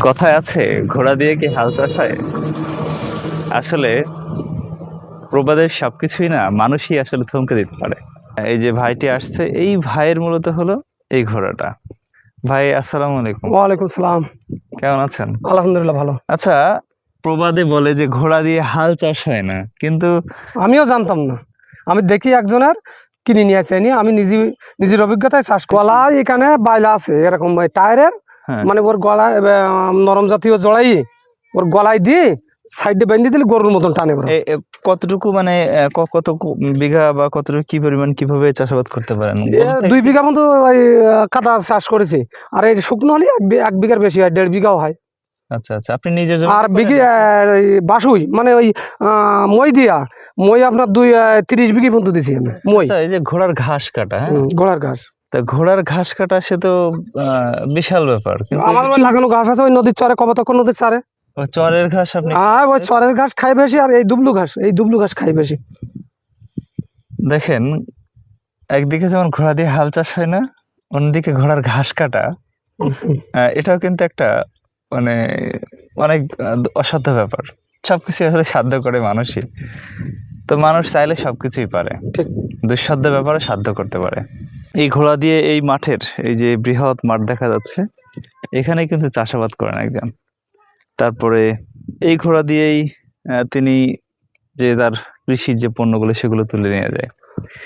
কথায় আছে ঘোড়া দিয়ে কি হাল চাষ হয়? আসলে প্রবাদের সবকিছুই না মানুষই আসলে থমকে দিতে পারে। এই যে ভাইটি আসছে, এই ভাইয়ের মূলত হলো এই ঘোড়াটা। ভাই আসসালামু আলাইকুম, ওয়ালাইকুম সালাম। কেমন আছেন? আলহামদুলিল্লাহ ভালো। আচ্ছা, প্রবাদে বলে যে ঘোড়া দিয়ে হাল চাষ হয় না, কিন্তু আমিও জানতাম না। আমি দেখি একজনের কিনে নিয়ে আসে নিয়ে আমি নিজের অভিজ্ঞতায় চাষ গলায় এখানে বাইলা আছে এরকম টায়ারের, হ্যাঁ, মানে ওর গলায় নরম জাতীয় জড়াই ওর গলায় দিয়ে সাইডে বেঁধে দিলে গরুর মতন টানে ওরা। কতটুকু মানে বিঘা বা কতটুকু কি পরিমাণ কিভাবে চাষাবাদ করতে পারেন? 2 বিঘা মতো ওই কাদা চাষ করেছি। আর এই শুকনো হলে 1 বিঘার বেশি হয়, 1.5 বিঘাও হয়। আচ্ছা আচ্ছা, আপনি নিজের জমি আর বিঘি বাসুই মানে ওই মই দিয়া মই আপনার 30 বিঘি পর্যন্ত দিছি আমি মই। আচ্ছা, এই যে ঘোড়ার ঘাস কাটা, হ্যাঁ, ঘোড়ার ঘাস তা ঘোড়ার ঘাস কাটা সে তো বিশাল ব্যাপার, কিন্তু আমাদের ওই লাগানো ঘাস আছে ওই নদীর চরে, কবতক্ষ নদীর চরে। ওই চরের ঘাস আপনি ওই চরের ঘাস খাই বেশি, আর এই দুবলু ঘাস খাই বেশি। দেখেন, একদিকে যেমন ঘোড়া দিয়ে হাল চাষ হয় না, অন্যদিকে ঘোড়ার ঘাস কাটা, এটাও কিন্তু একটা মানে অনেক অসাধ্য ব্যাপার। সবকিছু আসলে সাধ্য করে মানুষই। তো মানুষ চাইলে সবকিছুই পারে, ঠিক। দুঃসাধ্য ব্যাপারে সাধ্য করতে পারে। এই ঘোড়া দিয়ে এই মাঠের, এই যে বৃহৎ মাঠ দেখা যাচ্ছে, এখানে কিন্তু চাষাবাদ করেন একজন। তারপরে এই ঘোড়া দিয়েই তিনি যে তার কৃষির যে পণ্যগুলো সেগুলো তুলে নিয়ে যায়।